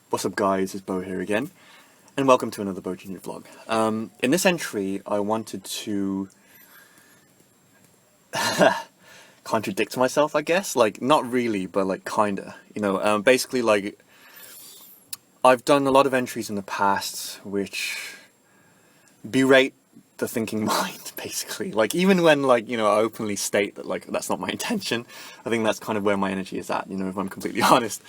What's up guys, it's Bo here again, and welcome to another Bo Junior vlog. In this entry, I wanted to contradict myself, I guess. Like, not really, but like kinda, basically like, I've done a lot of entries in the past which berate the thinking mind, basically. Like, even when I openly state that that's not my intention, I think that's kind of where my energy is at, if I'm completely honest.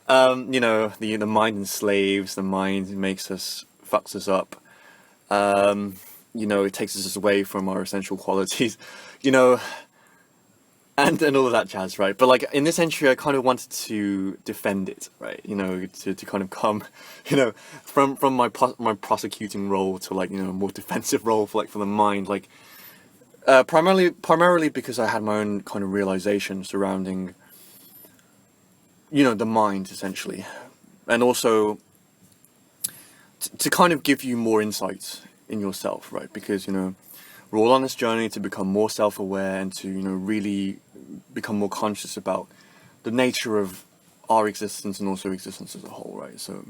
The mind enslaves, the mind makes us, fucks us up. It takes us away from our essential qualities, and all of that jazz, right? But like in this entry, I kind of wanted to defend it, right? To kind of come, from my prosecuting role to a more defensive role for the mind, primarily because I had my own kind of realization surrounding the mind, essentially, and also to kind of give you more insights in yourself, right? Because we're all on this journey to become more self-aware and to really become more conscious about the nature of our existence and also existence as a whole, right? So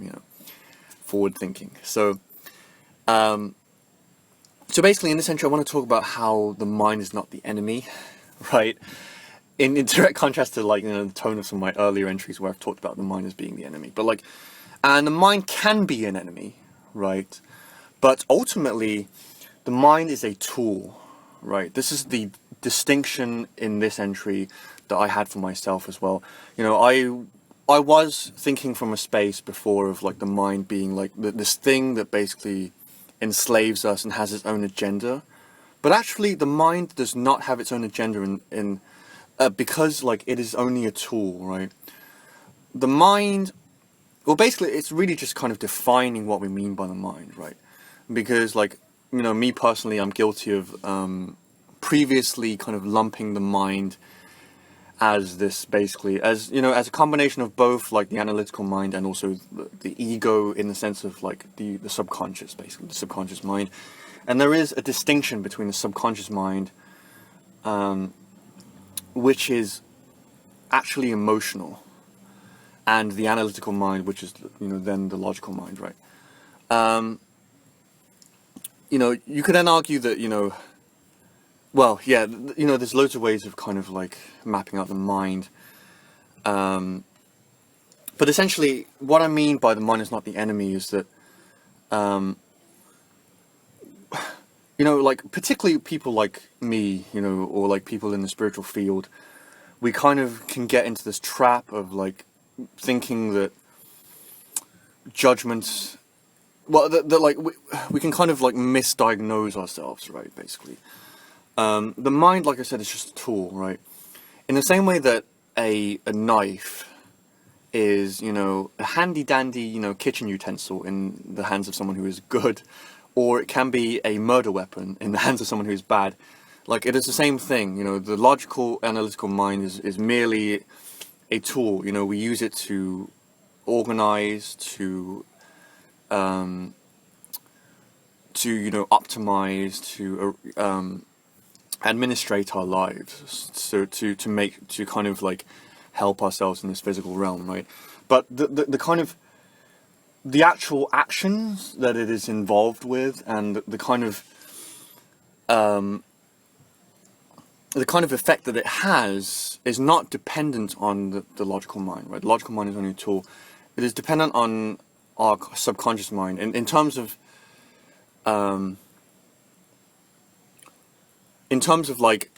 forward thinking. So basically in this entry I want to talk about how the mind is not the enemy, right? In direct contrast to the tone of some of my earlier entries where I've talked about the mind as being the enemy. But and the mind can be an enemy, right? But ultimately, the mind is a tool, right? This is the distinction in this entry that I had for myself as well. I was thinking from a space before of the mind being this thing that basically enslaves us and has its own agenda. But actually, the mind does not have its own agenda because it is only a tool, right? The mind, well, basically it's really just kind of defining what we mean by the mind, right? Because me personally, I'm guilty of previously kind of lumping the mind as this, basically as as a combination of both the analytical mind and also the ego, in the sense of the subconscious, basically the subconscious mind. And there is a distinction between the subconscious mind, which is actually emotional, and the analytical mind, which is then the logical mind, right? You could then argue that well, yeah, there's loads of ways of kind of mapping out the mind, but essentially what I mean by the mind is not the enemy is that particularly people like me, or people in the spiritual field, we kind of can get into this trap of thinking that judgments, well, we can kind of misdiagnose ourselves, right? Basically, the mind, like I said, is just a tool, right? In the same way that a knife is, a handy dandy, kitchen utensil in the hands of someone who is good, or it can be a murder weapon in the hands of someone who is bad. It is the same thing, the logical, analytical mind is merely a tool. We use it to organize, to optimize, to administrate our lives, so to kind of help ourselves in this physical realm, right? But the kind of the actual actions that it is involved with, and the kind of effect that it has, is not dependent on the logical mind, right? The logical mind is only a tool. It is dependent on our subconscious mind, in terms of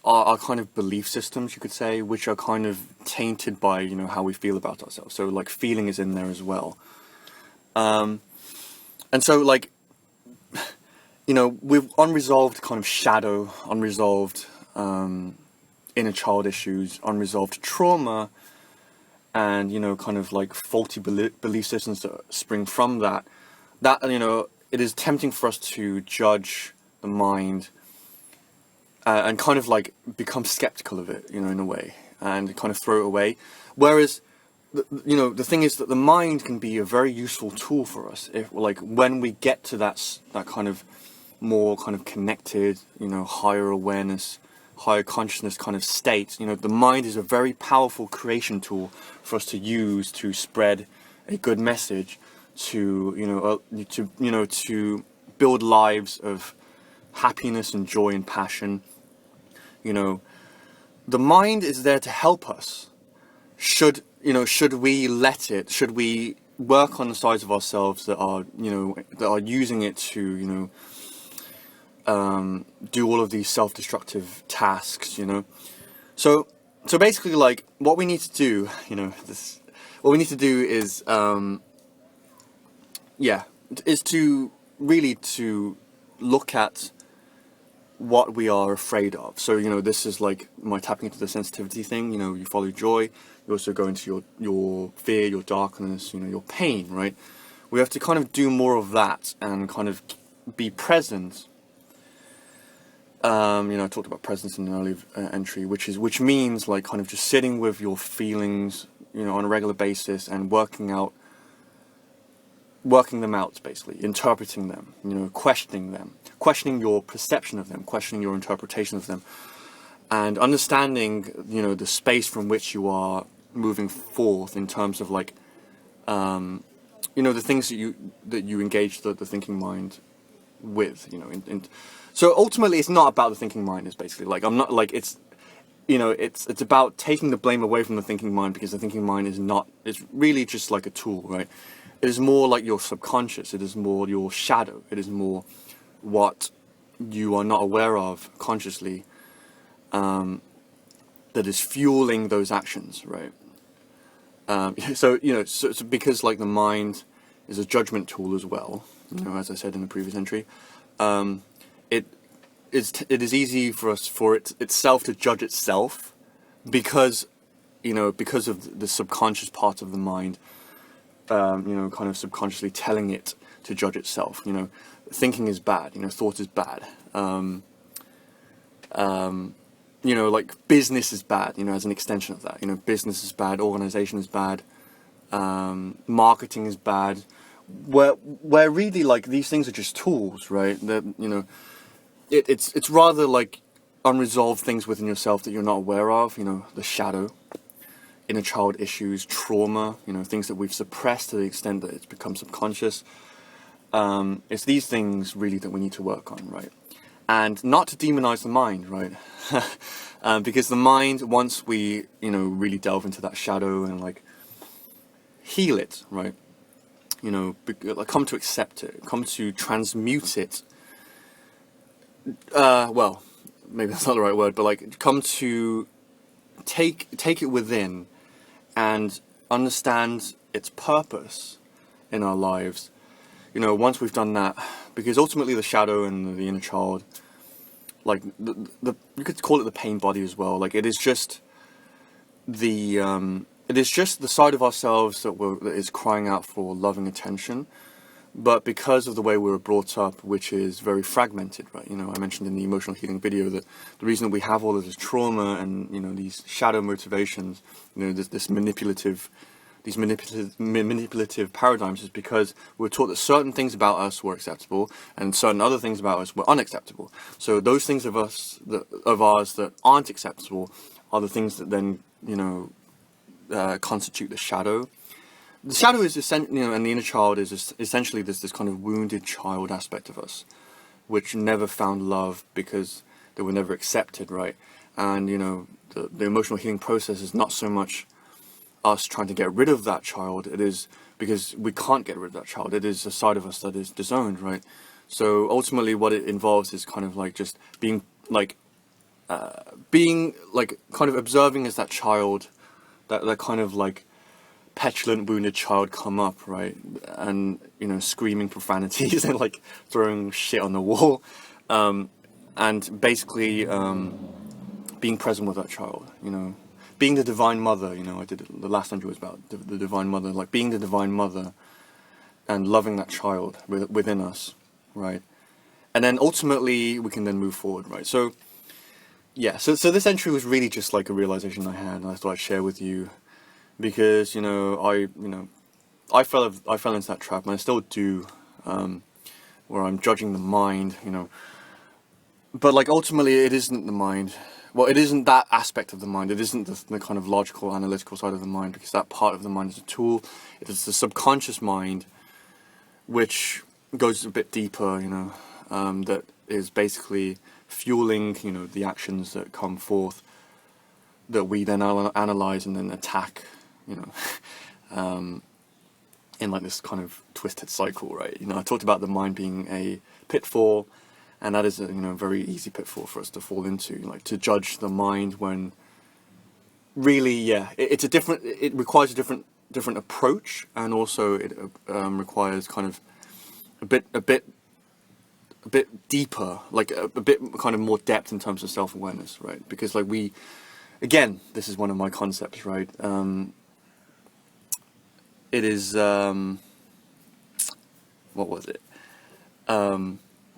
our kind of belief systems, you could say, which are kind of tainted by how we feel about ourselves. So feeling is in there as well. And so with unresolved kind of shadow, unresolved inner child issues, unresolved trauma, and kind of faulty belief systems that spring from that it is tempting for us to judge the mind, and kind of become skeptical of it, in a way, and kind of throw it away. Whereas the thing is that the mind can be a very useful tool for us if when we get to that kind of more kind of connected, higher awareness, higher consciousness kind of state. The mind is a very powerful creation tool for us to use to spread a good message to to build lives of happiness and joy and passion. The mind is there to help us. Should we let it? Should we work on the sides of ourselves that are using it to do all of these self-destructive tasks? So basically, like, what we need to do, what we need to do is to really to look at what we are afraid of. So this is like my tapping into the sensitivity thing. You follow joy, you also go into your fear, your darkness, your pain, right? We have to kind of do more of that and kind of be present. I talked about presence in an early entry, which means like kind of just sitting with your feelings, on a regular basis and working them out, basically, interpreting them, questioning them, questioning your perception of them, questioning your interpretation of them, and understanding, the space from which you are moving forth in terms of like, the things that you engage the thinking mind with, so ultimately it's not about the thinking mind. It's basically like, I'm not like, it's about taking the blame away from the thinking mind, because the thinking mind it's really just like a tool, right? It is more like your subconscious. It is more your shadow. It is more what you are not aware of consciously, that is fueling those actions, right? So because like the mind is a judgment tool as well, as I said in the previous entry, it is easy for itself to judge itself, because of the subconscious part of the mind, kind of subconsciously telling it to judge itself. Thinking is bad, thought is bad, like business is bad, as an extension of that. Business is bad, organization is bad, marketing is bad, where really like these things are just tools, right? That it's rather like unresolved things within yourself that you're not aware of, the shadow, inner child issues, trauma, things that we've suppressed to the extent that it's become subconscious. It's these things really that we need to work on, right? And not to demonize the mind, right? Because the mind, once we, really delve into that shadow and like heal it, right? Come to accept it, come to transmute it. Well, maybe that's not the right word, but like come to take it within and understand its purpose in our lives. Once we've done that, because ultimately the shadow and the inner child, like the you could call it the pain body as well. Like it is just the side of ourselves that is crying out for loving attention. But because of the way we were brought up, which is very fragmented, right? I mentioned in the emotional healing video that the reason that we have all of this trauma and, these shadow motivations, these manipulative paradigms, is because we were taught that certain things about us were acceptable and certain other things about us were unacceptable. So those things of ours that aren't acceptable are the things that then, constitute the shadow. The shadow is essentially, and the inner child is essentially this kind of wounded child aspect of us, which never found love because they were never accepted, right? And the emotional healing process is not so much us trying to get rid of that child. It is because we can't get rid of that child. It is a side of us that is disowned, right? So ultimately, what it involves is kind of like just being kind of observing as that child, that kind of like petulant, wounded child come up, right? And, screaming profanities and like throwing shit on the wall. And basically being present with that child, being the divine mother. I did the last entry was about the divine mother, like being the divine mother and loving that child within us, right? And then ultimately we can then move forward, right? So yeah, so this entry was really just like a realization I had, and I thought I'd share with you. Because I fell into that trap, and I still do, where I'm judging the mind, but like ultimately it isn't the mind. Well, it isn't that aspect of the mind. It isn't the kind of logical, analytical side of the mind, because that part of the mind is a tool. It is the subconscious mind which goes a bit deeper, you know, that is basically fueling, you know, the actions that come forth that we then analyze and then attack, you know, in like this kind of twisted cycle, right? You know, I talked about the mind being a pitfall, and that is a, you know, very easy pitfall for us to fall into, like to judge the mind when really, yeah, it's a different, it requires a different approach, and also it requires kind of a bit deeper, like a bit kind of more depth in terms of self-awareness, right? Because like again, this is one of my concepts, right? It is, what was it?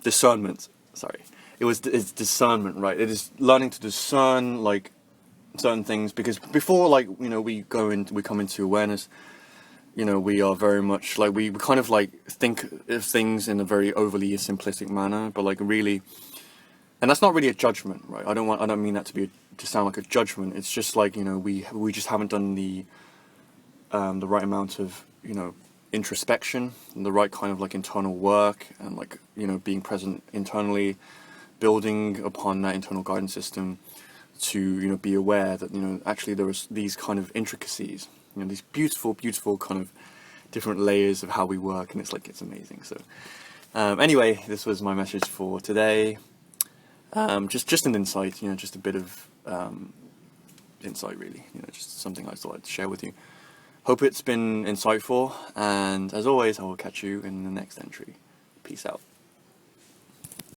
Discernment, sorry. It's discernment, right? It is learning to discern, like, certain things, because before, like, you know, we come into awareness, you know, we are very much like, we kind of like think of things in a very overly simplistic manner, but like really, and that's not really a judgment, right? I don't mean that to sound like a judgment. It's just like, you know, we just haven't done the right amount of, you know, introspection, and the right kind of like internal work, and like, you know, being present internally, building upon that internal guidance system to, you know, be aware that, you know, actually there is these kind of intricacies, you know, these beautiful kind of different layers of how we work, and it's like, it's amazing. So anyway, this was my message for today. Just an insight, you know, just a bit of insight, really, you know, just something I thought I'd share with you. Hope it's been insightful, and as always, I will catch you in the next entry. Peace out.